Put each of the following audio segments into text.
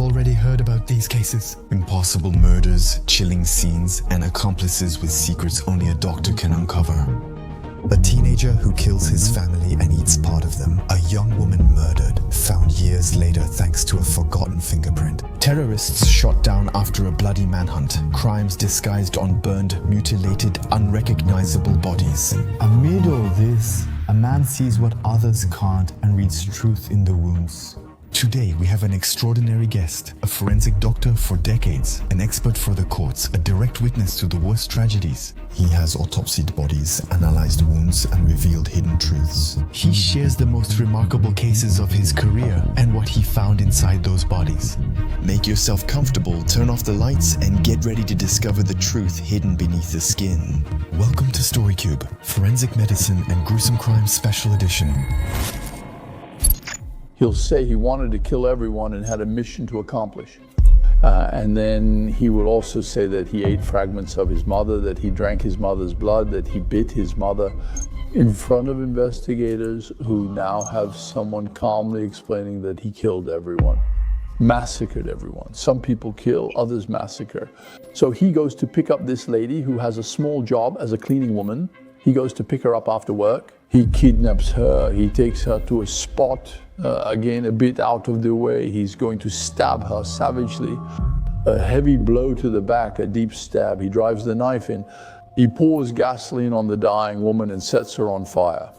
already heard about these cases. Impossible murders, chilling scenes, and accomplices with secrets only a doctor can uncover. A teenager who kills his family and eats part of them. A young woman murdered, found years later thanks to a forgotten fingerprint. Terrorists shot down after a bloody manhunt. Crimes disguised on burned, mutilated, unrecognizable bodies. Amid all this, a man sees what others can't and reads truth in the wounds. Today we have an extraordinary guest, a forensic doctor for decades, an expert for the courts, a direct witness to the worst tragedies. He has autopsied bodies, analyzed wounds, and revealed hidden truths. He shares the most remarkable cases of his career and what he found inside those bodies. Make yourself comfortable, turn off the lights, and get ready to discover the truth hidden beneath the skin. Welcome to StoryCube, Forensic Medicine and Gruesome Crime Special Edition. He'll say he wanted to kill everyone and had a mission to accomplish. And then he will also say that he ate fragments of his mother, that he drank his mother's blood, that he bit his mother in front of investigators who now have someone calmly explaining that he killed everyone, massacred everyone. Some people kill, others massacre. So he goes to pick up this lady who has a small job as a cleaning woman. He goes to pick her up after work. He kidnaps her, he takes her to a spot, again a bit out of the way. He's going to stab her savagely. A heavy blow to the back, a deep stab. He drives the knife in. He pours gasoline on the dying woman and sets her on fire.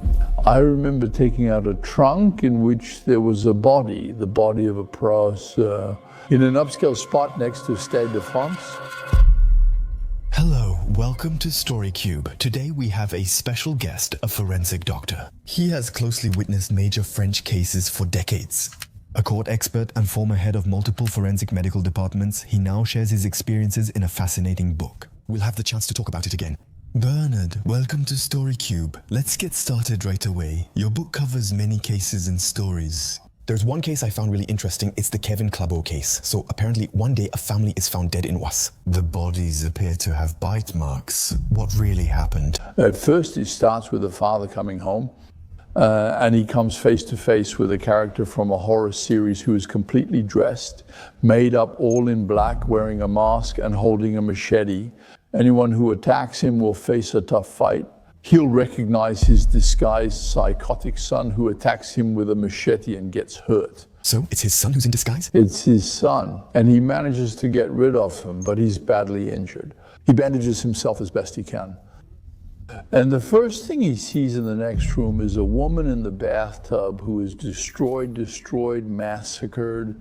I remember taking out a trunk in which there was a body, the body of a person, in an upscale spot next to Stade de France. Hello, welcome to StoryCube. Today we have a special guest, a forensic doctor. He has closely witnessed major French cases for decades. A court expert and former head of multiple forensic medical departments, he now shares his experiences in a fascinating book. We'll have the chance to talk about it again. Bernard, welcome to StoryCube. Let's get started right away. Your book covers many cases and stories. There's one case I found really interesting. It's the Kevin Clabaux case. So apparently one day a family is found dead in Oise. The bodies appear to have bite marks. What really happened? At first it starts with the father coming home and he comes face to face with a character from a horror series who is completely dressed, made up all in black, wearing a mask and holding a machete. Anyone who attacks him will face a tough fight. He'll recognize his disguised psychotic son who attacks him with a machete and gets hurt. So it's his son who's in disguise? It's his son, and he manages to get rid of him, but he's badly injured. He bandages himself as best he can. And the first thing he sees in the next room is a woman in the bathtub who is destroyed, massacred.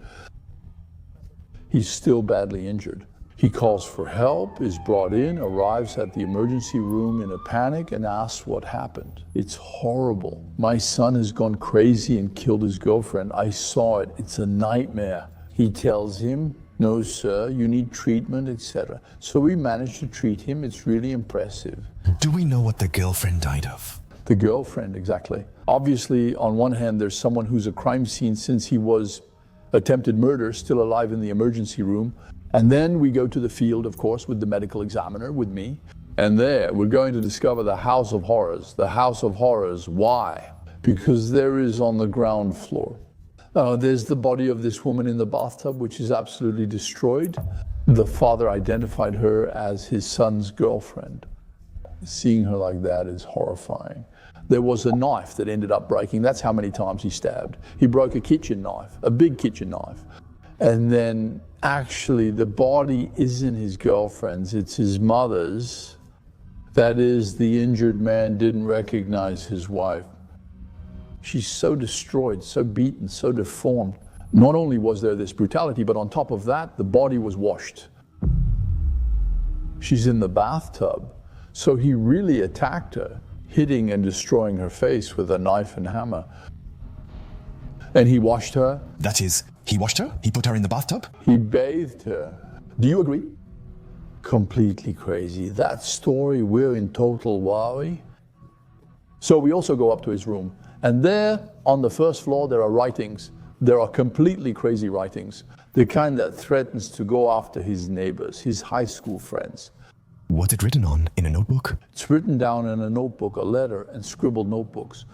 He's still badly injured. He calls for help, is brought in, arrives at the emergency room in a panic and asks what happened. It's horrible. My son has gone crazy and killed his girlfriend. I saw it. It's a nightmare. He tells him, no sir, you need treatment, etc. So we managed to treat him. It's really impressive. Do we know what the girlfriend died of? The girlfriend, exactly. Obviously, on one hand, there's someone who's a crime scene since he was attempted murder, still alive in the emergency room. And then we go to the field, of course, with the medical examiner, with me. And there, we're going to discover the House of Horrors. The House of Horrors, why? Because there is on the ground floor. There's the body of this woman in the bathtub, which is absolutely destroyed. The father identified her as his son's girlfriend. Seeing her like that is horrifying. There was a knife that ended up breaking. That's how many times he stabbed. He broke a kitchen knife, a big kitchen knife. And then actually the body isn't his girlfriend's, it's his mother's. That is, the injured man didn't recognize his wife. She's so destroyed, so beaten, so deformed. Not only was there this brutality, but on top of that, the body was washed. She's in the bathtub. So he really attacked her, hitting and destroying her face with a knife and hammer. And he washed her. That is, he washed her? He put her in the bathtub? He bathed her. Do you agree? Completely crazy. That story, we're in total wowie. So we also go up to his room. And there, on the first floor, there are writings. There are completely crazy writings. The kind that threatens to go after his neighbors, his high school friends. What's it written on? In a notebook? It's written down in a notebook, a letter, and scribbled notebooks.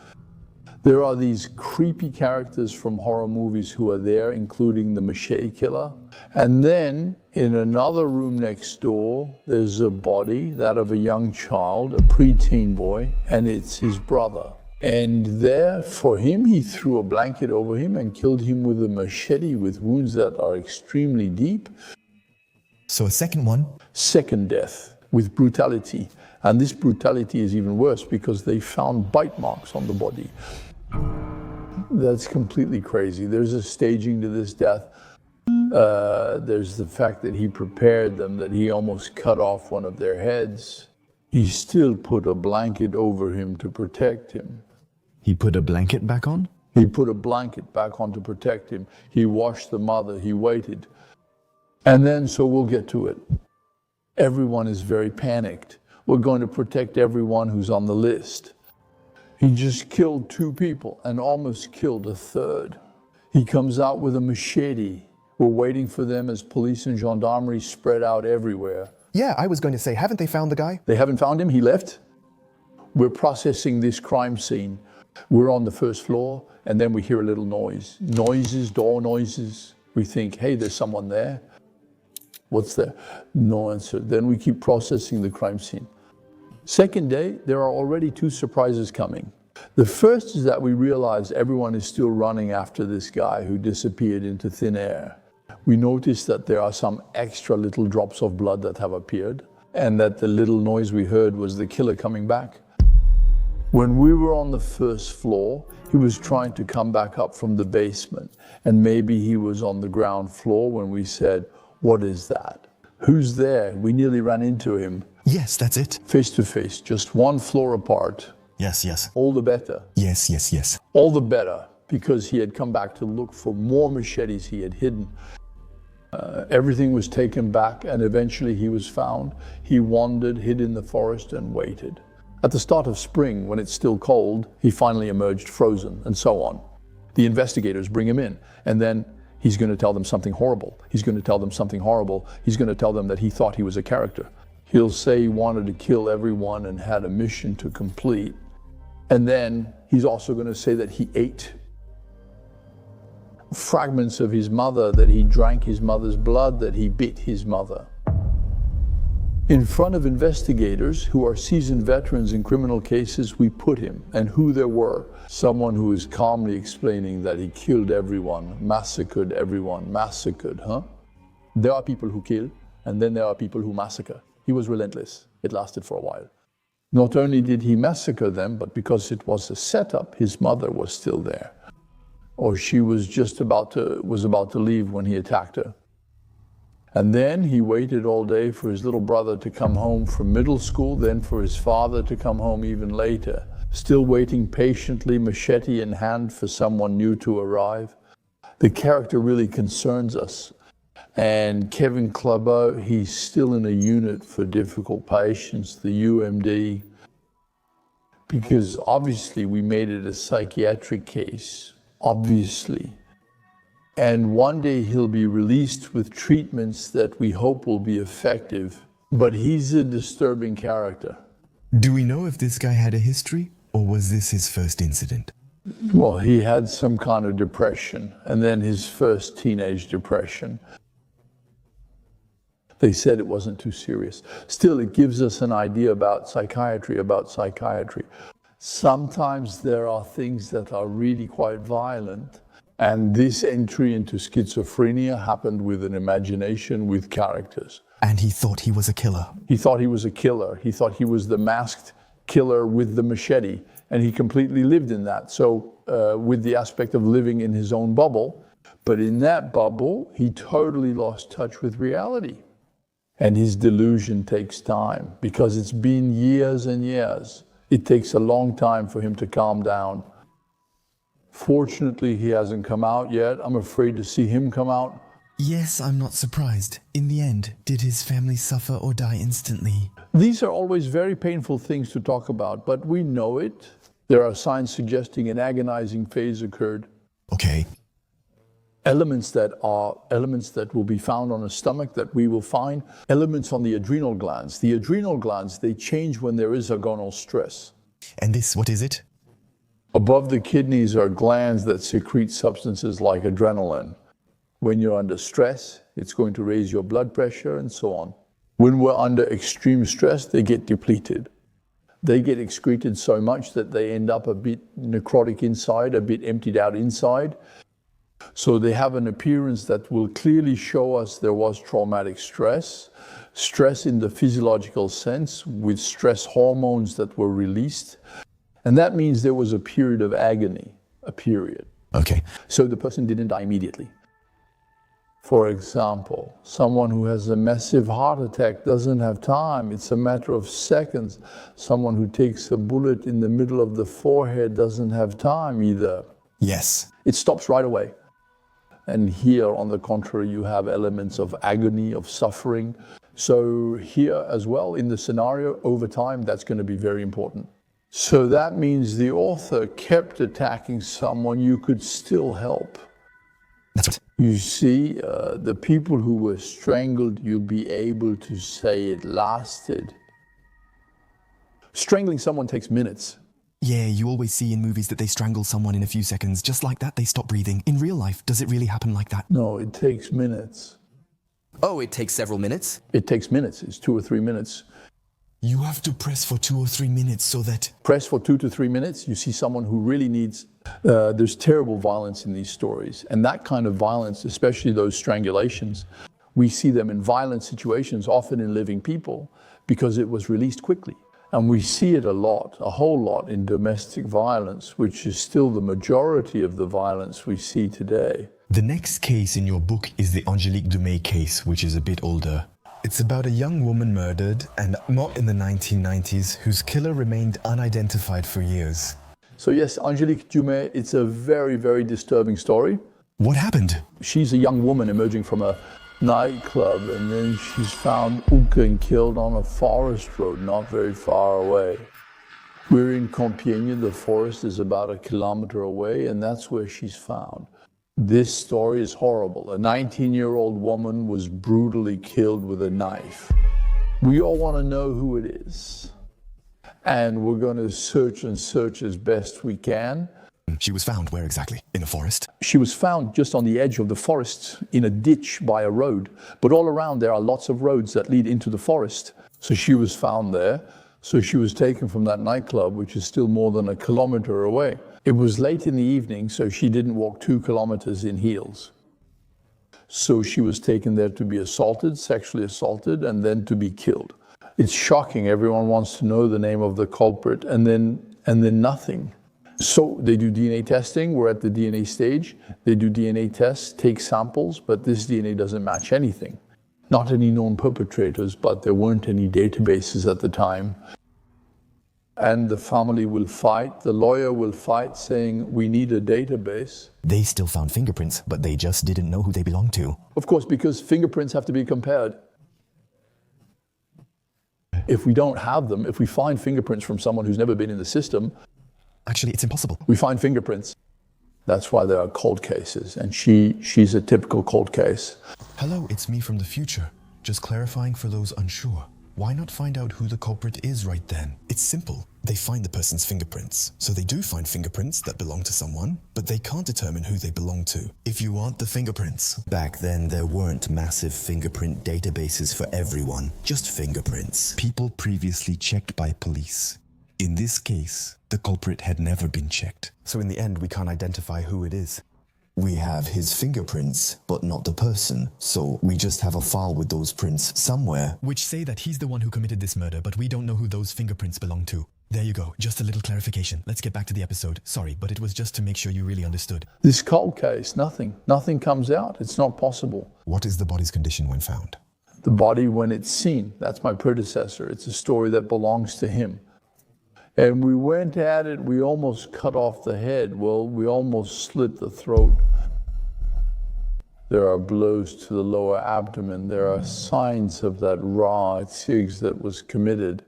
There are these creepy characters from horror movies who are there, including the machete killer. And then in another room next door, there's a body, that of a young child, a preteen boy, and it's his brother. And there, for him, he threw a blanket over him and killed him with a machete with wounds that are extremely deep. So a second one? Second death, with brutality. And this brutality is even worse because they found bite marks on the body. That's completely crazy. There's a staging to this death. There's the fact that he prepared them, that he almost cut off one of their heads. He still put a blanket over him to protect him. He put a blanket back on? He put a blanket back on to protect him. He washed the mother, he waited. And then, so we'll get to it. Everyone is very panicked. We're going to protect everyone who's on the list. He just killed 2 people and almost killed a third. He comes out with a machete. We're waiting for them as police and gendarmerie spread out everywhere. Yeah, I was going to say, haven't they found the guy? They haven't found him, he left. We're processing this crime scene. We're on the first floor, and then we hear a little noise. Noises, door noises. We think, hey, there's someone there. What's there? No answer. Then we keep processing the crime scene. Second day, there are already 2 surprises coming. The first is that we realize everyone is still running after this guy who disappeared into thin air. We notice that there are some extra little drops of blood that have appeared, and that the little noise we heard was the killer coming back. When we were on the first floor, he was trying to come back up from the basement, and maybe he was on the ground floor when we said, "What is that? Who's there?" We nearly ran into him. Yes, that's it. Face to face, just 1 floor apart. Yes, yes. All the better. Yes, yes, yes. All the better, because he had come back to look for more machetes he had hidden. Everything was taken back, and eventually he was found. He wandered, hid in the forest, and waited. At the start of spring, when it's still cold, he finally emerged frozen, and so on. The investigators bring him in, and then he's going to tell them something horrible. He's going to tell them something horrible. He's going to tell them that he thought he was a character. He'll say he wanted to kill everyone and had a mission to complete. And then he's also going to say that he ate fragments of his mother, that he drank his mother's blood, that he bit his mother. In front of investigators who are seasoned veterans in criminal cases, we put him, and who there were. Someone who is calmly explaining that he killed everyone, massacred everyone. Massacred, huh? There are people who kill, and then there are people who massacre. He was relentless. It lasted for a while. Not only did he massacre them, but because it was a setup, his mother was still there. Or she was just about to leave when he attacked her. And then he waited all day for his little brother to come home from middle school, then for his father to come home even later, still waiting patiently, machete in hand, for someone new to arrive. The character really concerns us. And Kevin Clabaux, he's still in a unit for difficult patients, the UMD, because obviously we made it a psychiatric case, obviously. And one day he'll be released with treatments that we hope will be effective, but he's a disturbing character. Do we know if this guy had a history, or was this his first incident? Well, he had some kind of depression, and then his first teenage depression. They said it wasn't too serious. Still, it gives us an idea about psychiatry. Sometimes there are things that are really quite violent, and this entry into schizophrenia happened with an imagination with characters. And he thought he was a killer. He thought he was a killer. He thought he was the masked killer with the machete, and he completely lived in that. So with the aspect of living in his own bubble, but in that bubble, he totally lost touch with reality. And his delusion takes time, because it's been years and years. It takes a long time for him to calm down. Fortunately, he hasn't come out yet. I'm afraid to see him come out. Yes, I'm not surprised. In the end, did his family suffer or die instantly? These are always very painful things to talk about, but we know it. There are signs suggesting an agonizing phase occurred. Okay. Elements that will be found on a stomach that we will find. Elements on the adrenal glands. The adrenal glands, they change when there is agonal stress. And this, what is it? Above the kidneys are glands that secrete substances like adrenaline. When you're under stress, it's going to raise your blood pressure and so on. When we're under extreme stress, they get depleted. They get excreted so much that they end up a bit necrotic inside, a bit emptied out inside. So they have an appearance that will clearly show us there was traumatic stress, stress in the physiological sense with stress hormones that were released. And that means there was a period of agony, a period. Okay. So the person didn't die immediately. For example, someone who has a massive heart attack doesn't have time. It's a matter of seconds. Someone who takes a bullet in the middle of the forehead doesn't have time either. Yes. It stops right away. And here, on the contrary, you have elements of agony, of suffering. So here as well, in the scenario, over time, that's going to be very important. So that means the author kept attacking someone you could still help. That's right. You see, the people who were strangled, you'll be able to say it lasted. Strangling someone takes minutes. Yeah, you always see in movies that they strangle someone in a few seconds. Just like that, they stop breathing. In real life, does it really happen like that? No, it takes minutes. Oh, it takes several minutes? It takes minutes. It's 2 or 3 minutes. You have to press for 2 or 3 minutes so that... Press for 2 to 3 minutes, you see someone who really needs... there's terrible violence in these stories. And that kind of violence, especially those strangulations, we see them in violent situations, often in living people, because it was released quickly. And we see it a lot, a whole lot, in domestic violence, which is still the majority of the violence we see today. The next case in your book is the Angélique Dumais case, which is a bit older. It's about a young woman murdered, and not in the 1990s, whose killer remained unidentified for years. So yes, Angélique Dumais, it's a very, very disturbing story. What happened? She's a young woman emerging from a nightclub, and then she's found hooked and killed on a forest road not very far away. We're in Compiègne, the forest is about 1 kilometer away, and that's where she's found. This story is horrible. A 19-year-old woman was brutally killed with a knife. We all want to know who it is. And we're going to search and search as best we can. She was found where exactly? In a forest? She was found just on the edge of the forest, in a ditch by a road. But all around there are lots of roads that lead into the forest. So she was found there. So she was taken from that nightclub, which is still more than 1 kilometer away. It was late in the evening, so she didn't walk 2 kilometers in heels. So she was taken there to be assaulted, sexually assaulted, and then to be killed. It's shocking. Everyone wants to know the name of the culprit, and then nothing. So they do DNA testing. We're at the DNA stage. They do DNA tests, take samples, but this DNA doesn't match anything. Not any known perpetrators, but there weren't any databases at the time. And the family will fight, the lawyer will fight, saying, we need a database. They still found fingerprints, but they just didn't know who they belonged to. Of course, because fingerprints have to be compared. If we don't have them, if we find fingerprints from someone who's never been in the system... Actually, it's impossible. We find fingerprints. That's why there are cold cases, and she's a typical cold case. Hello, it's me from the future. Just clarifying for those unsure. Why not find out who the culprit is right then? It's simple. They find the person's fingerprints. So they do find fingerprints that belong to someone, but they can't determine who they belong to. If you want the fingerprints. Back then, there weren't massive fingerprint databases for everyone, just fingerprints. People previously checked by police. In this case, the culprit had never been checked. So in the end, we can't identify who it is. We have his fingerprints, but not the person, so we just have a file with those prints somewhere. Which say that he's the one who committed this murder, but we don't know who those fingerprints belong to. There you go, just a little clarification. Let's get back to the episode. Sorry, but it was just to make sure you really understood. This cold case, nothing comes out. It's not possible. What is the body's condition when found? The body when it's seen. That's my predecessor. It's a story that belongs to him. And we went at it, we almost cut off the head. Well, we almost slit the throat. There are blows to the lower abdomen. There are signs of that raw zigs that was committed.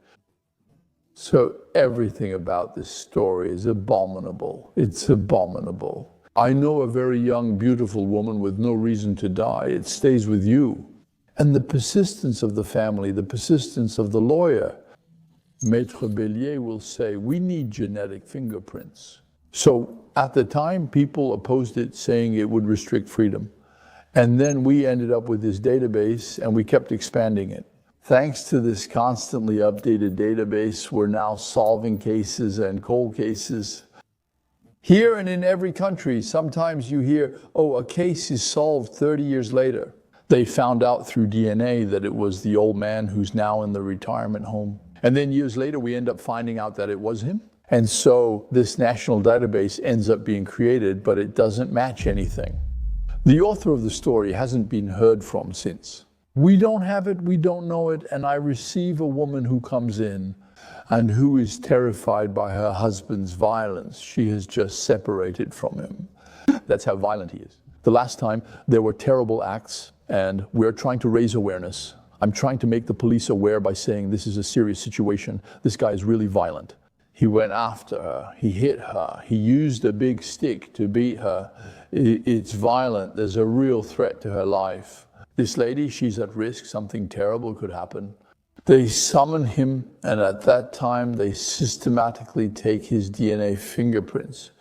So everything about this story is abominable. It's abominable. I know a very young, beautiful woman with no reason to die. It stays with you. And the persistence of the family, the persistence of the lawyer. Maître Bélier will say, we need genetic fingerprints. So at the time, people opposed it, saying it would restrict freedom. And then we ended up with this database, and we kept expanding it. Thanks to this constantly updated database, we're now solving cases and cold cases. Here and in every country, sometimes you hear, oh, a case is solved 30 years later. They found out through DNA that it was the old man who's now in the retirement home. And then years later, we end up finding out that it was him. And so this national database ends up being created, but it doesn't match anything. The author of the story hasn't been heard from since. We don't have it, we don't know it, and I receive a woman who comes in and who is terrified by her husband's violence. She has just separated from him. That's how violent he is. The last time, there were terrible acts, and we're trying to raise awareness. I'm trying to make the police aware by saying this is a serious situation. This guy is really violent. He went after her, he hit her, he used a big stick to beat her. It's violent, there's a real threat to her life. This lady, she's at risk, something terrible could happen. They summon him, and at that time, they systematically take his DNA fingerprints.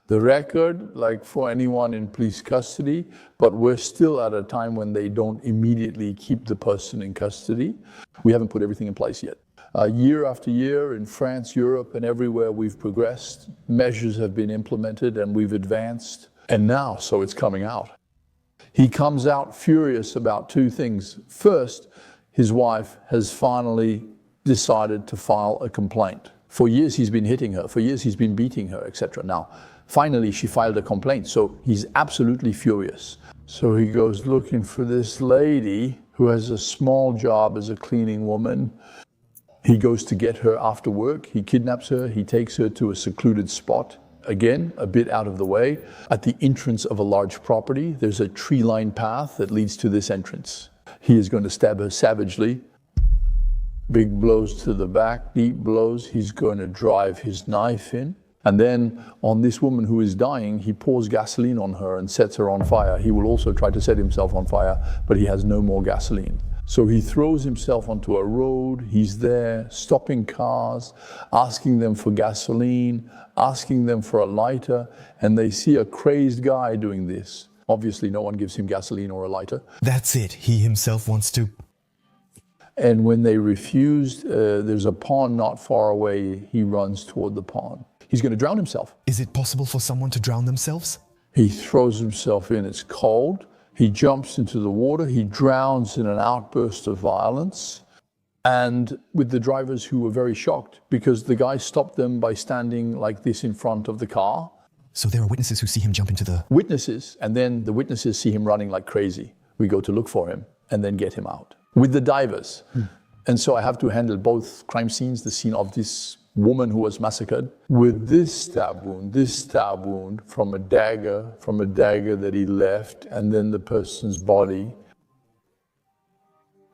The record, like for anyone in police custody, but we're still at a time when they don't immediately keep the person in custody. We haven't put everything in place yet. Year after year, in France, Europe, and everywhere we've progressed, measures have been implemented and we've advanced. And now, so it's coming out. He comes out furious about two things. First, his wife has finally decided to file a complaint. For years he's been hitting her, for years he's been beating her, etc. Now, finally she filed a complaint, so he's absolutely furious. So he goes looking for this lady who has a small job as a cleaning woman. He goes to get her after work, he kidnaps her, he takes her to a secluded spot. Again, a bit out of the way. At the entrance of a large property, there's a tree-lined path that leads to this entrance. He is going to stab her savagely. Big blows to the back, deep blows. He's going to drive his knife in. And then on this woman who is dying, he pours gasoline on her and sets her on fire. He will also try to set himself on fire, but he has no more gasoline. So he throws himself onto a road. He's there, stopping cars, asking them for gasoline, asking them for a lighter, and they see a crazed guy doing this. Obviously, no one gives him gasoline or a lighter. That's it. He himself wants to. And when they refused, there's a pond not far away. He runs toward the pond. He's going to drown himself. Is it possible for someone to drown themselves? He throws himself in. It's cold. He jumps into the water. He drowns in an outburst of violence. And with the drivers who were very shocked because the guy stopped them by standing like this in front of the car. So there are witnesses who see him jump into the... Witnesses, and then the witnesses see him running like crazy. We go to look for him and then get him out with the divers. And so I have to handle both crime scenes, the scene of this woman who was massacred, with this stab wound from a dagger that he left, and then the person's body.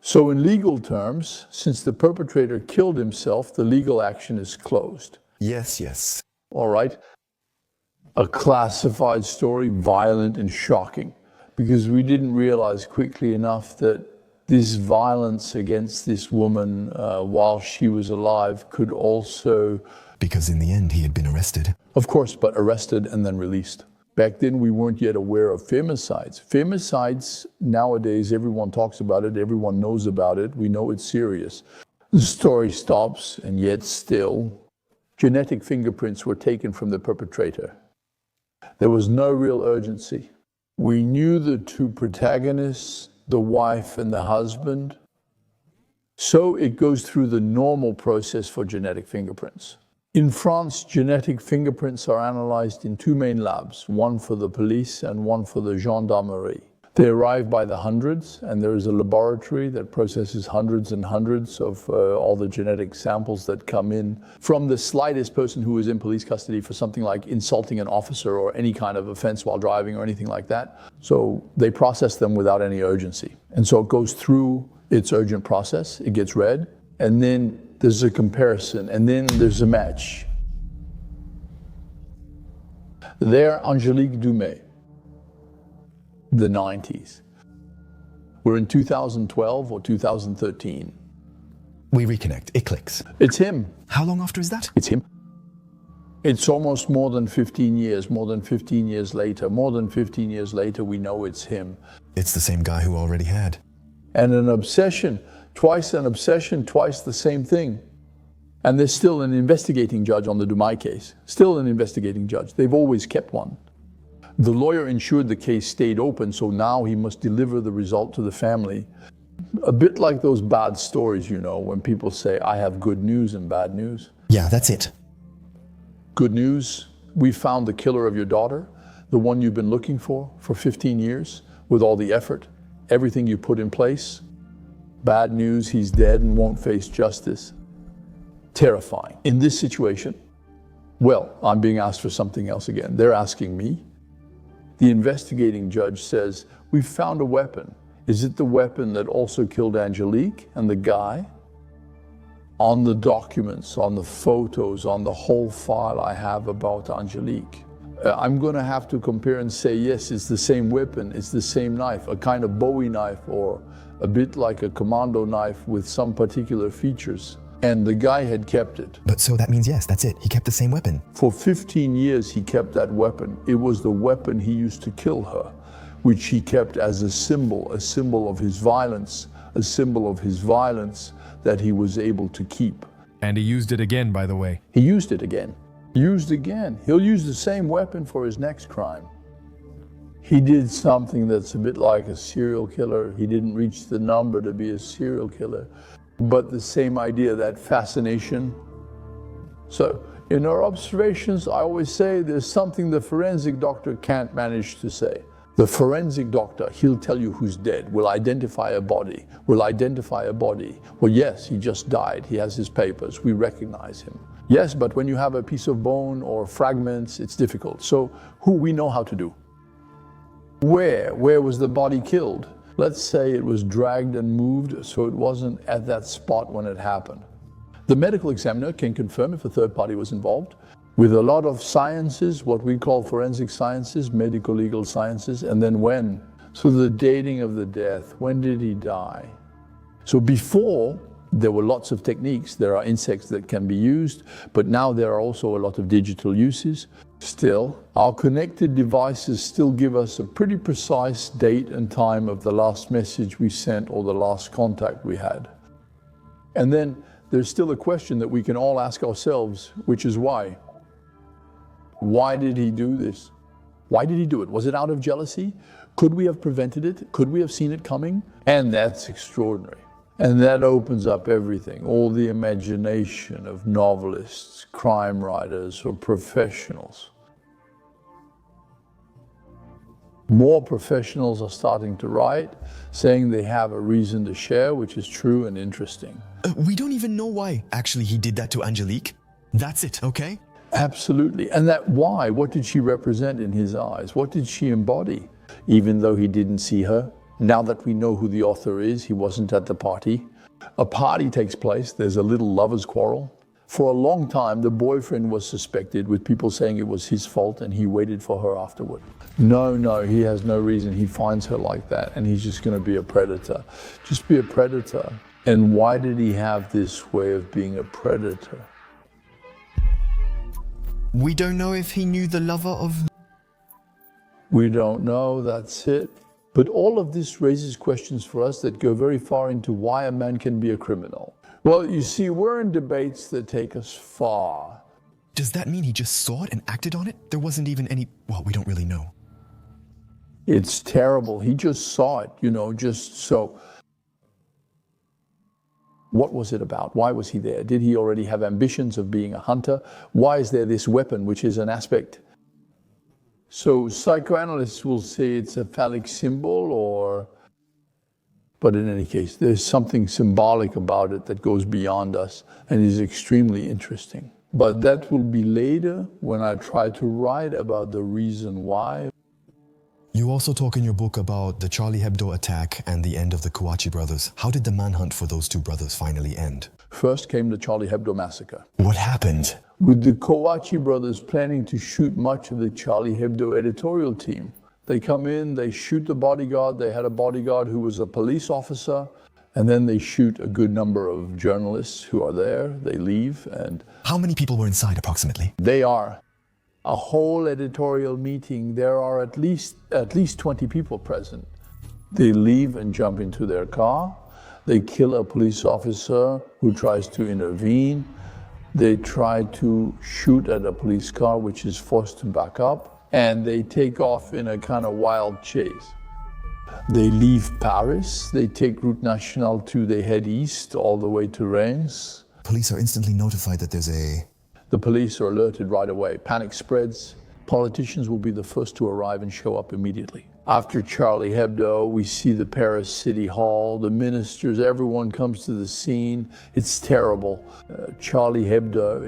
So in legal terms, since the perpetrator killed himself, the legal action is closed. Yes. All right. A classified story, violent and shocking, because we didn't realize quickly enough that this violence against this woman while she was alive could also... Because in the end, he had been arrested. Of course, but arrested and then released. Back then, we weren't yet aware of femicides. Femicides, nowadays, everyone talks about it, everyone knows about it, we know it's serious. The story stops, and yet still, genetic fingerprints were taken from the perpetrator. There was no real urgency. We knew the two protagonists, the wife and the husband. So it goes through the normal process for genetic fingerprints. In France, genetic fingerprints are analyzed in two main labs, one for the police and one for the gendarmerie. They arrive by the hundreds, and there is a laboratory that processes hundreds and hundreds of all the genetic samples that come in from the slightest person who is in police custody for something like insulting an officer or any kind of offense while driving or anything like that. So they process them without any urgency. And so it goes through its urgent process, it gets read, and then there's a comparison, and then there's a match. There, Angélique Dumais. The 90s. We're in 2012 or 2013. We reconnect. It clicks. It's him. How long after is that? It's him. It's almost more than 15 years, more than 15 years later. More than 15 years later, we know it's him. It's the same guy who already had. And an obsession, twice the same thing. And there's still an investigating judge on the Dumais case, still an investigating judge. They've always kept one. The lawyer ensured the case stayed open, so now he must deliver the result to the family. A bit like those bad stories, you know, when people say, I have good news and bad news. Yeah, that's it. Good news, we found the killer of your daughter, the one you've been looking for 15 years, with all the effort, everything you put in place. Bad news, he's dead and won't face justice. Terrifying. In this situation, well, I'm being asked for something else again. They're asking me. The investigating judge says, we found a weapon. Is it the weapon that also killed Angélique and the guy? On the documents, on the photos, on the whole file I have about Angélique, I'm going to have to compare and say, yes, it's the same weapon, it's the same knife, a kind of Bowie knife or a bit like a commando knife with some particular features. And the guy had kept it. But so that means, yes, that's it. He kept the same weapon. For 15 years, he kept that weapon. It was the weapon he used to kill her, which he kept as a symbol of his violence, that he was able to keep. And he used it again, by the way. He used it again. Used again. He'll use the same weapon for his next crime. He did something that's a bit like a serial killer. He didn't reach the number to be a serial killer, but the same idea, that fascination. So in our observations, I always say there's something the forensic doctor can't manage to say. The forensic doctor, he'll tell you who's dead, will identify a body. Well, yes, he just died. He has his papers. We recognize him. Yes, but when you have a piece of bone or fragments, it's difficult. So who we know how to do. Where was the body killed? Let's say it was dragged and moved, so it wasn't at that spot when it happened. The medical examiner can confirm if a third party was involved. With a lot of sciences, what we call forensic sciences, medical legal sciences, and then when. So the dating of the death, when did he die? So before, there were lots of techniques. There are insects that can be used, but now there are also a lot of digital uses. Still, our connected devices still give us a pretty precise date and time of the last message we sent or the last contact we had. And then there's still a question that we can all ask ourselves, which is why? Why did he do this? Why did he do it? Was it out of jealousy? Could we have prevented it? Could we have seen it coming? And that's extraordinary. And that opens up everything, all the imagination of novelists, crime writers, or professionals. More professionals are starting to write, saying they have a reason to share, which is true and interesting. We don't even know why, actually, he did that to Angélique. That's it, okay? Absolutely. And that why? What did she represent in his eyes? What did she embody? Even though he didn't see her, now that we know who the author is, he wasn't at the party. A party takes place, there's a little lover's quarrel. For a long time, the boyfriend was suspected, with people saying it was his fault and he waited for her afterward. No, he has no reason. He finds her like that and he's just going to be a predator. Just be a predator. And why did he have this way of being a predator? We don't know if he knew the lover of... We don't know, that's it. But all of this raises questions for us that go very far into why a man can be a criminal. Well, you see, we're in debates that take us far. Does that mean he just saw it and acted on it? There wasn't even any... Well, we don't really know. It's terrible. He just saw it, just so. What was it about? Why was he there? Did he already have ambitions of being a hunter? Why is there this weapon, which is an aspect? So psychoanalysts will say it's a phallic symbol but in any case, there's something symbolic about it that goes beyond us and is extremely interesting. But that will be later when I try to write about the reason why. You also talk in your book about the Charlie Hebdo attack and the end of the Kouachi brothers. How did the manhunt for those two brothers finally end? First came the Charlie Hebdo massacre. What happened? With the Kouachi brothers planning to shoot much of the Charlie Hebdo editorial team. They come in, they shoot the bodyguard. They had a bodyguard who was a police officer, And then they shoot a good number of journalists who are there. They leave, and How many people were inside approximately? they are a whole editorial meeting. There are at least 20 people present. They leave and jump into their car. They kill a police officer who tries to intervene. They try to shoot at a police car, which is forced to back up, and they take off in a kind of wild chase. They leave Paris, they take Route Nationale 2, they head east all the way to Reims. Police are instantly notified that there's a... The police are alerted right away. Panic spreads. Politicians will be the first to arrive and show up immediately. After Charlie Hebdo, we see the Paris City Hall, the ministers, everyone comes to the scene. It's terrible. Charlie Hebdo,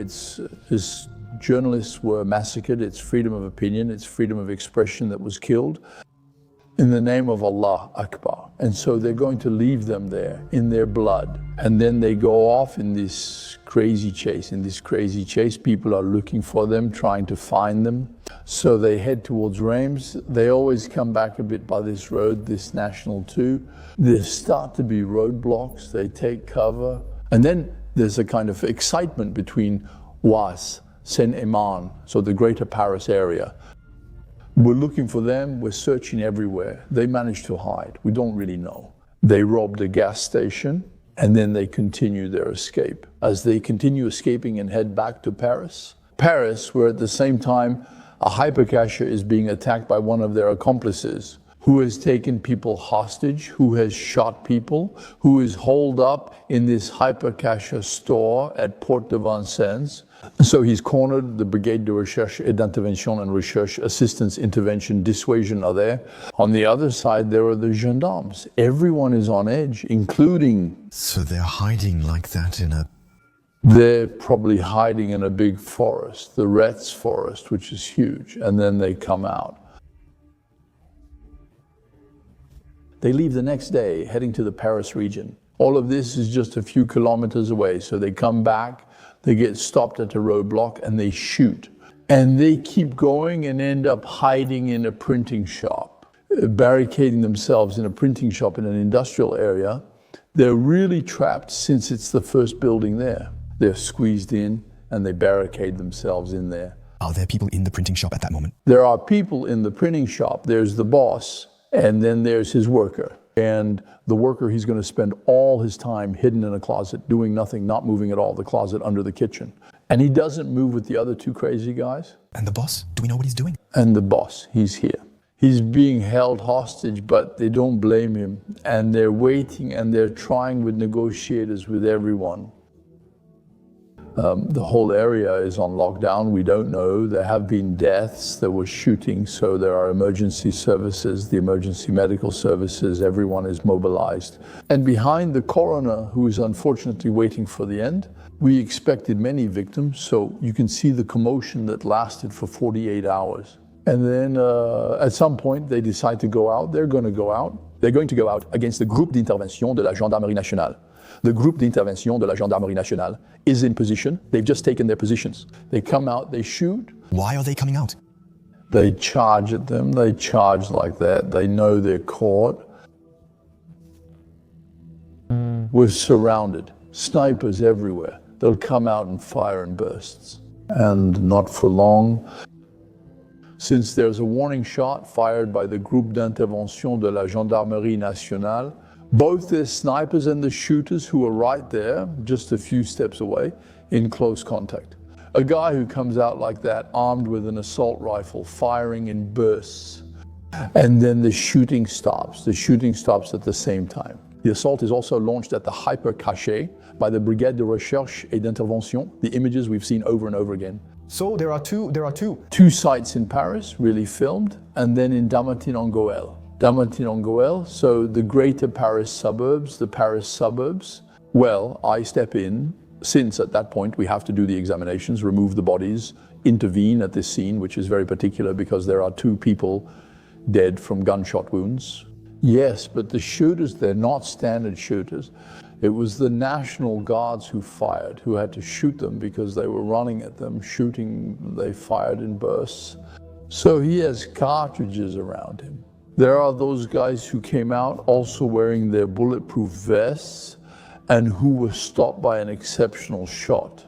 his journalists were massacred. It's freedom of opinion, it's freedom of expression that was killed in the name of Allah Akbar. And so they're going to leave them there in their blood. And then they go off in this crazy chase. People are looking for them, trying to find them. So they head towards Reims. They always come back a bit by this road, this National 2. There start to be roadblocks. They take cover. And then there's a kind of excitement between Oise, Seine-et-Marne, so the greater Paris area. We're looking for them, we're searching everywhere. They managed to hide, we don't really know. They robbed a gas station, and then they continue their escape. As they continue escaping and head back to Paris, where at the same time, a hypercacher is being attacked by one of their accomplices, who has taken people hostage, who has shot people, who is holed up in this hypercacher store at Porte de Vincennes. So he's cornered. The Brigade de Recherche et d'Intervention and Recherche, Assistance, Intervention, Dissuasion are there. On the other side, there are the gendarmes. Everyone is on edge, including... So they're hiding like that in a... They're probably hiding in a big forest, the Retz forest, which is huge, and then they come out. They leave the next day, heading to the Paris region. All of this is just a few kilometers away, so they come back, they get stopped at a roadblock, and they shoot. And they keep going and end up hiding in a printing shop, barricading themselves in a printing shop in an industrial area. They're really trapped since it's the first building there. They're squeezed in and they barricade themselves in there. Are there people in the printing shop at that moment? There are people in the printing shop. There's the boss, and then there's his worker. And the worker, he's going to spend all his time hidden in a closet, doing nothing, not moving at all, the closet under the kitchen. And he doesn't move with the other two crazy guys. And the boss? Do we know what he's doing? And the boss, he's here. He's being held hostage, but they don't blame him. And they're waiting and they're trying with negotiators with everyone. The whole area is on lockdown. We don't know. There have been deaths. There was shooting. So there are emergency services, the emergency medical services. Everyone is mobilized. And behind the coroner, who is unfortunately waiting for the end, we expected many victims. So you can see the commotion that lasted for 48 hours. And then at some point, they decide to go out. They're going to go out. They're going to go out against the Groupe d'Intervention de la Gendarmerie Nationale. The Groupe d'Intervention de la Gendarmerie Nationale is in position. They've just taken their positions. They come out, they shoot. Why are they coming out? They charge at them. They charge like that. They know they're caught. We're surrounded. Snipers everywhere. They'll come out and fire in bursts. And not for long. Since there's a warning shot fired by the Groupe d'Intervention de la Gendarmerie Nationale, both the snipers and the shooters who are right there, just a few steps away, in close contact. A guy who comes out like that, armed with an assault rifle, firing in bursts. And then the shooting stops. The shooting stops at the same time. The assault is also launched at the hyper-caché by the Brigade de Recherche et d'Intervention, the images we've seen over and over again. So there are two. Two sites in Paris, really filmed, and then in Dammartin-en-Goële. Dammartin-en-Goële, so the greater Paris suburbs, well, I step in, since at that point we have to do the examinations, remove the bodies, intervene at this scene, which is very particular because there are 2 people dead from gunshot wounds. Yes, but the shooters, they're not standard shooters. It was the National Guards who fired, who had to shoot them because they were running at them, shooting, they fired in bursts. So he has cartridges around him. There are those guys who came out also wearing their bulletproof vests and who were stopped by an exceptional shot.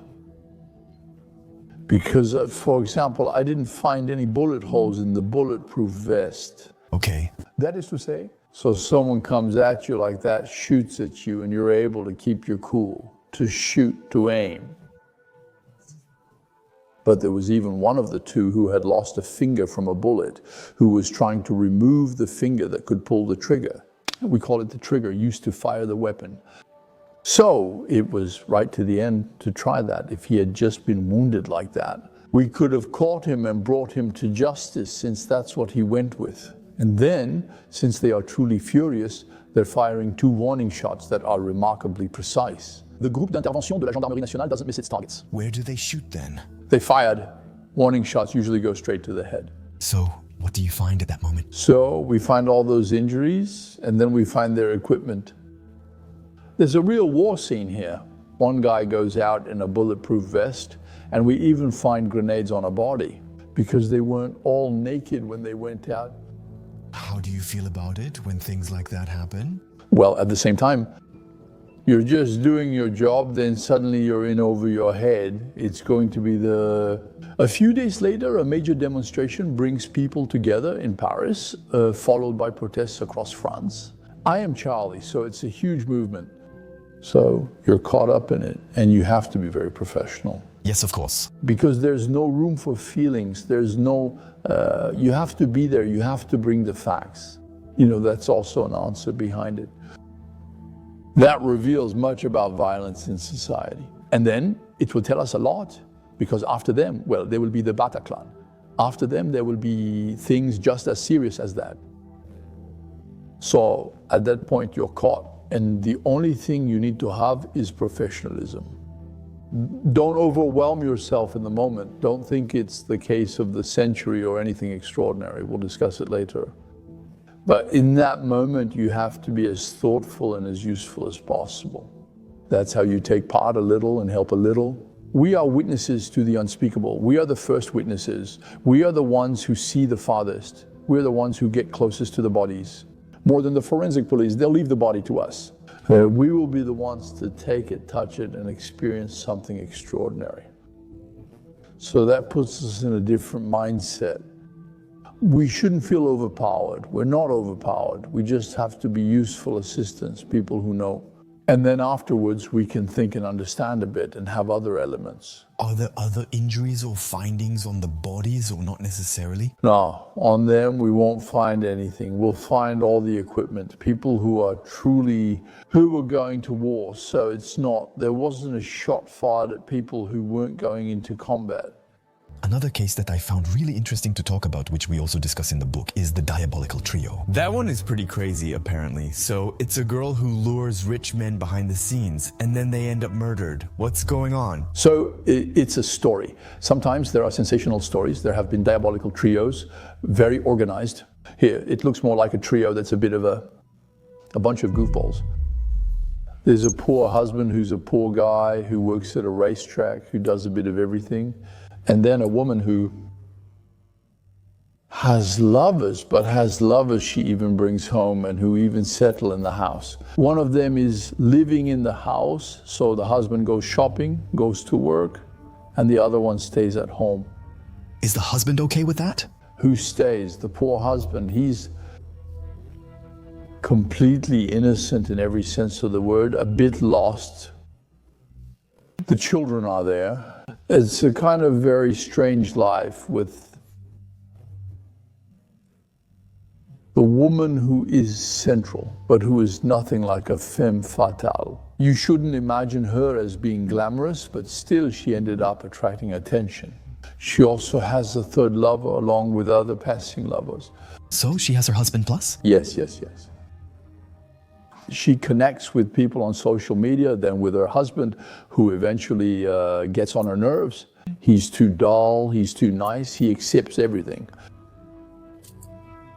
Because, for example, I didn't find any bullet holes in the bulletproof vest. Okay. That is to say, so someone comes at you like that, shoots at you, and you're able to keep your cool, to shoot, to aim. But there was even one of the two who had lost a finger from a bullet, who was trying to remove the finger that could pull the trigger. We call it the trigger, used to fire the weapon. So it was right to the end to try that. If he had just been wounded like that, we could have caught him and brought him to justice, since that's what he went with. And then, since they are truly furious, they're firing 2 warning shots that are remarkably precise. The groupe d'intervention de la Gendarmerie Nationale doesn't miss its targets. Where do they shoot then? They fired. Warning shots usually go straight to the head. So, what do you find at that moment? So we find all those injuries, and then we find their equipment. There's a real war scene here. One guy goes out in a bulletproof vest, and we even find grenades on a body, because they weren't all naked when they went out. How do you feel about it when things like that happen? Well, at the same time, you're just doing your job, then suddenly you're in over your head. It's going to be A few days later, a major demonstration brings people together in Paris, followed by protests across France. I am Charlie, so it's a huge movement. So you're caught up in it, and you have to be very professional. Yes, of course. Because there's no room for feelings. There's no, you have to be there. You have to bring the facts. You know, that's also an answer behind it. That reveals much about violence in society. And then it will tell us a lot, because after them, well, there will be the Bataclan. After them, there will be things just as serious as that. So at that point, you're caught. And the only thing you need to have is professionalism. Don't overwhelm yourself in the moment. Don't think it's the case of the century or anything extraordinary. We'll discuss it later. But in that moment, you have to be as thoughtful and as useful as possible. That's how you take part a little and help a little. We are witnesses to the unspeakable. We are the first witnesses. We are the ones who see the farthest. We're the ones who get closest to the bodies. More than the forensic police, they'll leave the body to us. We will be the ones to take it, touch it, and experience something extraordinary. So that puts us in a different mindset. We shouldn't feel overpowered. We're not overpowered. We just have to be useful assistants, people who know. And then afterwards, we can think and understand a bit and have other elements. Are there other injuries or findings on the bodies, or not necessarily? No, on them we won't find anything. We'll find all the equipment, people who are who were going to war. So there wasn't a shot fired at people who weren't going into combat. Another case that I found really interesting to talk about, which we also discuss in the book, is the Diabolical trio. That one is pretty crazy, apparently. So it's a girl who lures rich men behind the scenes, and then they end up murdered. What's going on? So it's a story. Sometimes there are sensational stories. There have been diabolical trios, very organized. Here, it looks more like a trio that's a bit of a bunch of goofballs. There's a poor husband who's a poor guy who works at a racetrack, who does a bit of everything. And then a woman who has lovers she even brings home, and who even settle in the house. One of them is living in the house, so the husband goes shopping, goes to work, and the other one stays at home. Is the husband okay with that? Who stays? The poor husband. He's completely innocent in every sense of the word, a bit lost. The children are there. It's a kind of very strange life with the woman who is central, but who is nothing like a femme fatale. You shouldn't imagine her as being glamorous, but still she ended up attracting attention. She also has a third lover along with other passing lovers. So she has her husband plus? Yes. She connects with people on social media, then with her husband, who eventually gets on her nerves. He's too dull, he's too nice, he accepts everything.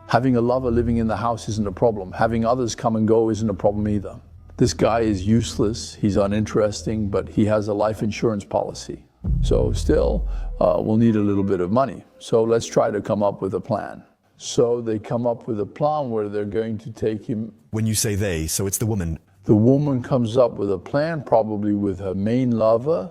Having a lover living in the house isn't a problem. Having others come and go isn't a problem either. This guy is useless, he's uninteresting, but he has a life insurance policy. So still, we'll need a little bit of money. So let's try to come up with a plan. So they come up with a plan where they're going to take him. When you say they, so it's the woman. The woman comes up with a plan, probably with her main lover.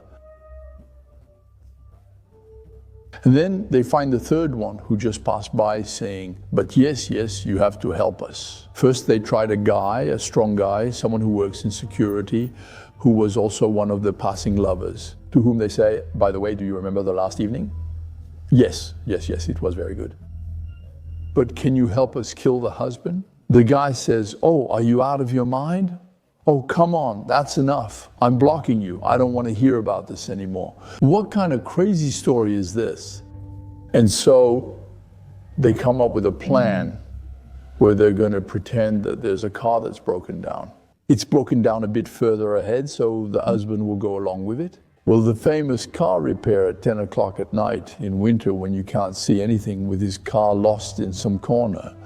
And then they find the third one who just passed by saying, but yes, you have to help us. First they tried a guy, a strong guy, someone who works in security, who was also one of the passing lovers, to whom they say, by the way, do you remember the last evening? Yes, it was very good. But can you help us kill the husband? The guy says, oh, are you out of your mind? Oh, come on, that's enough. I'm blocking you. I don't want to hear about this anymore. What kind of crazy story is this? And so they come up with a plan where they're going to pretend that there's a car that's broken down. It's broken down a bit further ahead, so the husband will go along with it. Well, the famous car repair at 10 o'clock at night in winter when you can't see anything with his car lost in some corner.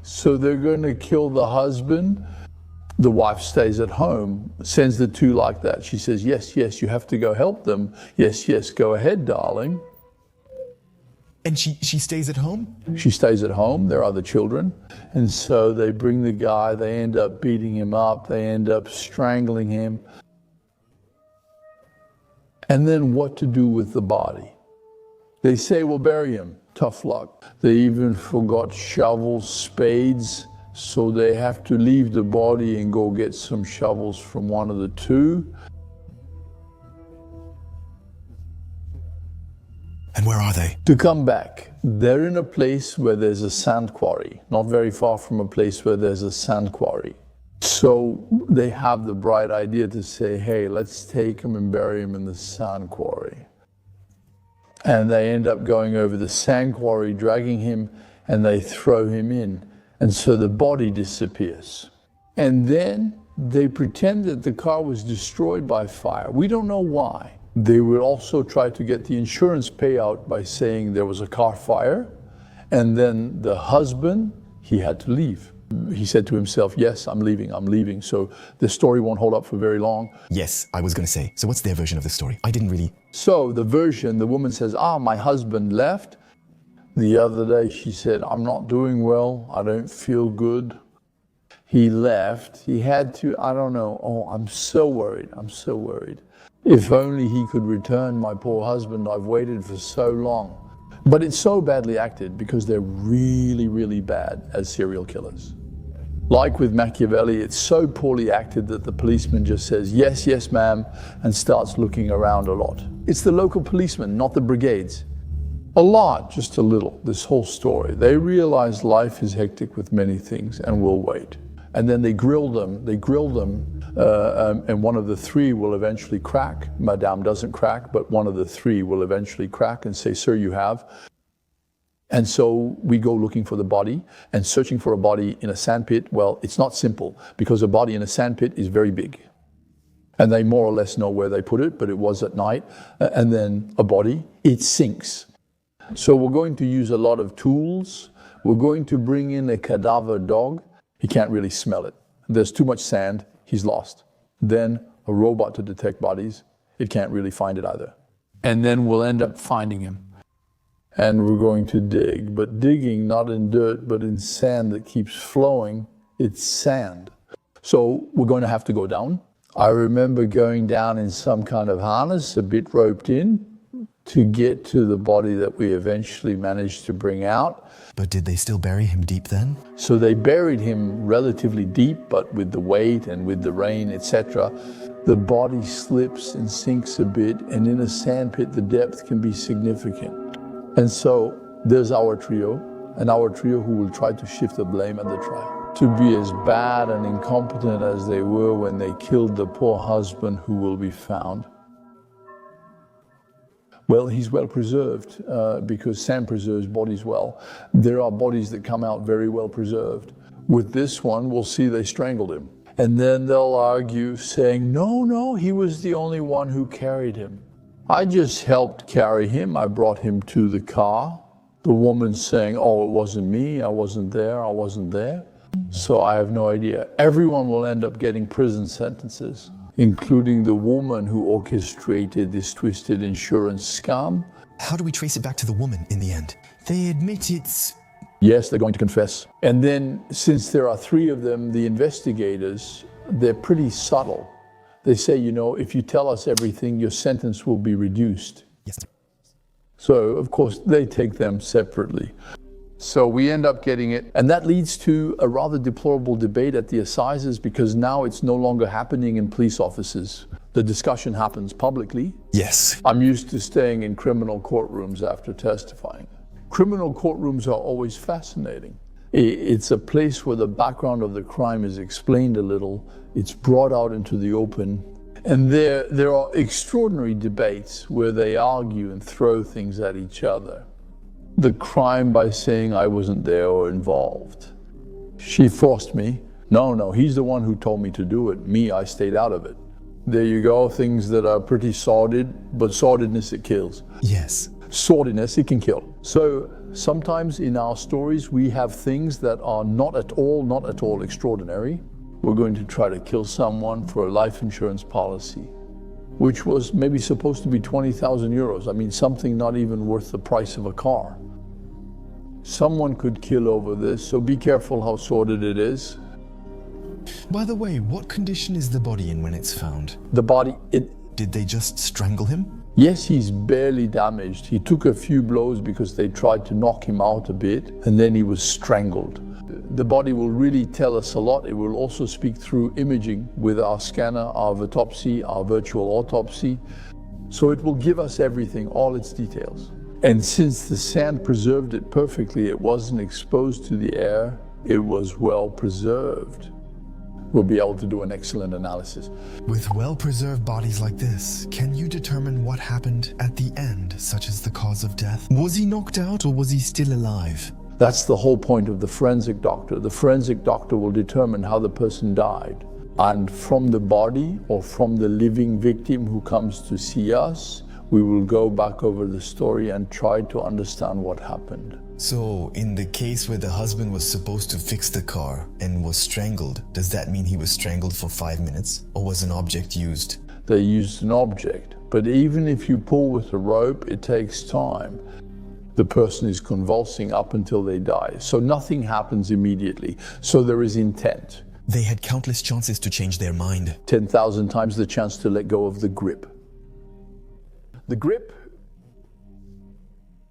So they're going to kill the husband. The wife stays at home, sends the two like that. She says, yes, you have to go help them. Yes, go ahead, darling. And she stays at home? She stays at home. There are the children. And so they bring the guy. They end up beating him up. They end up strangling him. And then what to do with the body? They say, we'll bury him. Tough luck. They even forgot shovels, spades. So they have to leave the body and go get some shovels from one of the two. And where are they? To come back, they're in a place where there's a sand quarry, not very far from a place where there's a sand quarry. So they have the bright idea to say, hey, let's take him and bury him in the sand quarry. And they end up going over the sand quarry, dragging him, and they throw him in. And so the body disappears. And then they pretend that the car was destroyed by fire. We don't know why. They will also try to get the insurance payout by saying there was a car fire. And then the husband, he had to leave. He said to himself, yes, I'm leaving. So the story won't hold up for very long. Yes, I was going to say. So what's their version of the story? I didn't really... So the version, the woman says, my husband left. The other day she said, I'm not doing well, I don't feel good. He left, he had to, I don't know, I'm so worried. If only he could return, my poor husband, I've waited for so long. But it's so badly acted because they're really bad as serial killers. Like with Machiavelli, it's so poorly acted that the policeman just says, yes, ma'am, and starts looking around a lot. It's the local policeman, not the brigades. A lot, just a little, this whole story. They realize life is hectic with many things and will wait. And then they grill them, and one of the three will eventually crack. Madame doesn't crack, but one of the three will eventually crack and say, sir, you have. And so we go looking for the body, and searching for a body in a sandpit, well, it's not simple, because a body in a sandpit is very big. And they more or less know where they put it, but it was at night. And then a body, it sinks. So we're going to use a lot of tools. We're going to bring in a cadaver dog. He can't really smell it. There's too much sand, he's lost. Then a robot to detect bodies. It can't really find it either. And then we'll end up finding him. And we're going to dig, but digging not in dirt, but in sand that keeps flowing. It's sand. So we're going to have to go down. I remember going down in some kind of harness, a bit roped in, to get to the body that we eventually managed to bring out. But did they still bury him deep then? So they buried him relatively deep, but with the weight and with the rain, etc., the body slips and sinks a bit, and in a sandpit, the depth can be significant. And so there's our trio who will try to shift the blame at the trial. To be as bad and incompetent as they were when they killed the poor husband who will be found. Well, he's well preserved because sand preserves bodies well. There are bodies that come out very well preserved. With this one, we'll see they strangled him. And then they'll argue saying, no, he was the only one who carried him. I just helped carry him. I brought him to the car. The woman saying, it wasn't me. I wasn't there. So I have no idea. Everyone will end up getting prison sentences, including the woman who orchestrated this twisted insurance scam. How do we trace it back to the woman in the end? They admit it's... Yes, they're going to confess. And then, since there are 3 of them, the investigators, they're pretty subtle. They say, you know, if you tell us everything, your sentence will be reduced. Yes. So, of course, they take them separately. So we end up getting it. And that leads to a rather deplorable debate at the assizes, because now it's no longer happening in police offices. The discussion happens publicly. Yes. I'm used to staying in criminal courtrooms after testifying. Criminal courtrooms are always fascinating. It's a place where the background of the crime is explained a little. It's brought out into the open. And there are extraordinary debates where they argue and throw things at each other. The crime by saying I wasn't there or involved. She forced me. No, he's the one who told me to do it. Me, I stayed out of it. There you go, things that are pretty sordid, but sordidness, it kills. Yes. Sordidness, it can kill. So sometimes in our stories, we have things that are not at all extraordinary. We're going to try to kill someone for a life insurance policy, which was maybe supposed to be 20,000 euros. I mean, something not even worth the price of a car. Someone could kill over this, so be careful how sordid it is. By the way, what condition is the body in when it's found? The body, Did they just strangle him? yes, he's barely damaged. He took a few blows because they tried to knock him out a bit, and then he was strangled. The body will really tell us a lot. It will also speak through imaging with our scanner, our autopsy, our virtual autopsy. So it will give us everything, all its details. And since the sand preserved it perfectly, it wasn't exposed to the air, it was well preserved. We'll be able to do an excellent analysis. With well-preserved bodies like this, can you determine what happened at the end, such as the cause of death? Was he knocked out or was he still alive? That's the whole point of the forensic doctor. The forensic doctor will determine how the person died. And from the body or from the living victim who comes to see us, we will go back over the story and try to understand what happened. So, in the case where the husband was supposed to fix the car and was strangled, does that mean he was strangled for 5 minutes? Or was an object used? They used an object. But even if you pull with a rope, it takes time. The person is convulsing up until they die. So nothing happens immediately. So there is intent. They had countless chances to change their mind. 10,000 times the chance to let go of the grip. The grip.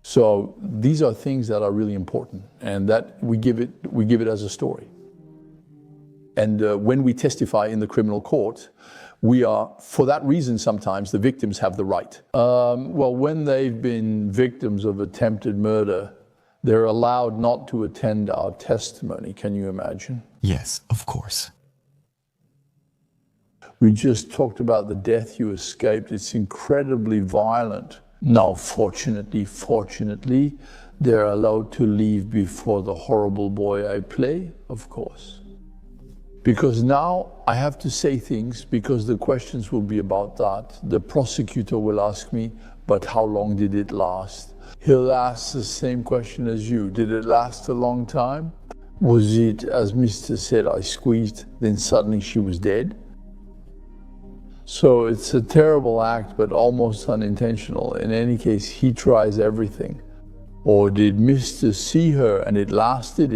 So these are things that are really important, and that we give it as a story. And when we testify in the criminal court, we are, for that reason, sometimes the victims have the right. Well, when they've been victims of attempted murder, they're allowed not to attend our testimony. Can you imagine? Yes, of course. We just talked about the death you escaped. It's incredibly violent. Now, fortunately, they're allowed to leave before the horrible boy I play, of course. Because now I have to say things, because the questions will be about that. The prosecutor will ask me, but how long did it last? He'll ask the same question as you. Did it last a long time? Was it, as Mr. said, I squeezed, then suddenly she was dead? So it's a terrible act, but almost unintentional. In any case, he tries everything. Or did Mr. see her and it lasted?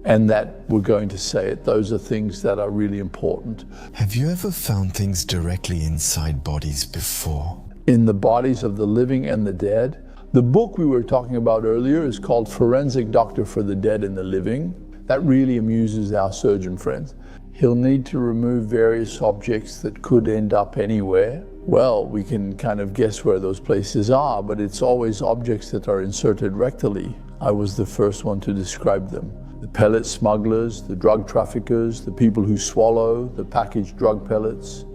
And that we're going to say it. Those are things that are really important. Have you ever found things directly inside bodies before? In the bodies of the living and the dead. The book we were talking about earlier is called Forensic Doctor for the Dead and the Living. That really amuses our surgeon friends. He'll need to remove various objects that could end up anywhere. Well, we can kind of guess where those places are, but it's always objects that are inserted rectally. I was the first one to describe them. The pellet smugglers, the drug traffickers, the people who swallow the packaged drug pellets,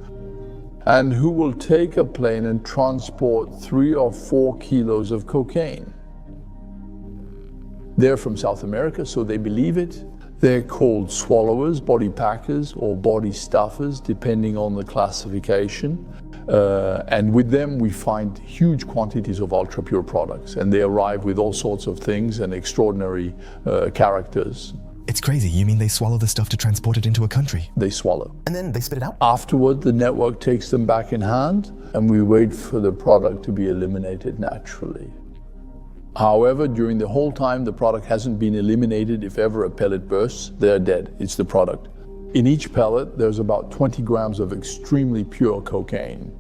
and who will take a plane and transport 3 or 4 kilos of cocaine. They're from South America, so they believe it. They're called swallowers, body packers, or body stuffers, depending on the classification. And with them, we find huge quantities of ultra-pure products, and they arrive with all sorts of things and extraordinary characters. It's crazy. You mean they swallow the stuff to transport it into a country? They swallow. And then they spit it out? Afterward, the network takes them back in hand, and we wait for the product to be eliminated naturally. However, during the whole time, the product hasn't been eliminated. If ever a pellet bursts, they're dead. It's the product. In each pellet, there's about 20 grams of extremely pure cocaine.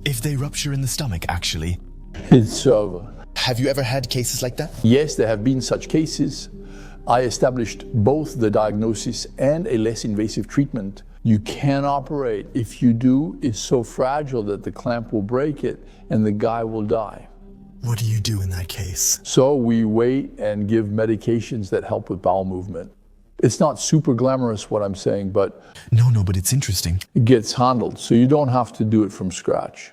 If they rupture in the stomach, actually. It's over. Have you ever had cases like that? Yes, there have been such cases. I established both the diagnosis and a less invasive treatment. You can operate. If you do, it's so fragile that the clamp will break it and the guy will die. What do you do in that case? So we wait and give medications that help with bowel movement. It's not super glamorous what I'm saying, but No, but it's interesting. it gets handled, so you don't have to do it from scratch.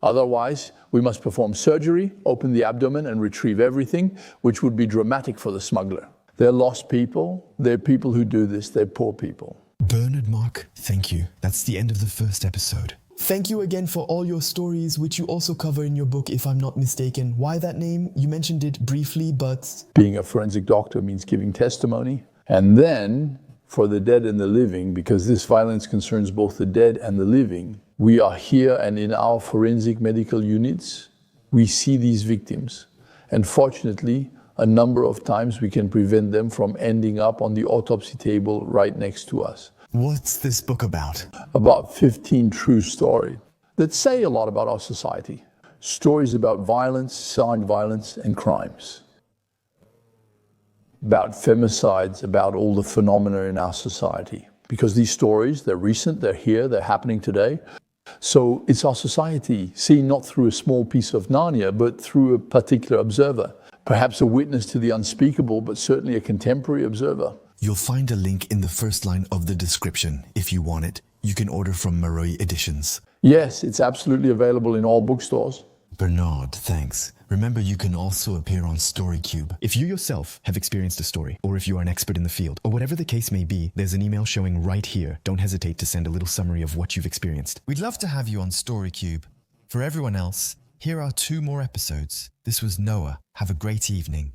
Otherwise, we must perform surgery, open the abdomen and retrieve everything, which would be dramatic for the smuggler. They're lost people, they're people who do this, they're poor people. Bernard, Mark, thank you. That's the end of the first episode. Thank you again for all your stories, which you also cover in your book, if I'm not mistaken. Why that name? You mentioned it briefly, but... Being a forensic doctor means giving testimony. And then, for the dead and the living, because this violence concerns both the dead and the living, we are here and in our forensic medical units, we see these victims. And fortunately, a number of times we can prevent them from ending up on the autopsy table right next to us. What's this book about? About 15 true stories that say a lot about our society. Stories about violence, silent violence, and crimes. About femicides, about all the phenomena in our society. Because these stories, they're recent, they're here, they're happening today. So it's our society, seen not through a small piece of Narnia, but through a particular observer. Perhaps a witness to the unspeakable, but certainly a contemporary observer. You'll find a link in the first line of the description. If you want it, you can order from Maroi Editions. Yes, it's absolutely available in all bookstores. Bernard, thanks. Remember, you can also appear on StoryCube. If you yourself have experienced a story, or if you are an expert in the field, or whatever the case may be, there's an email showing right here. Don't hesitate to send a little summary of what you've experienced. We'd love to have you on StoryCube. For everyone else, here are 2 more episodes. This was Noah. Have a great evening.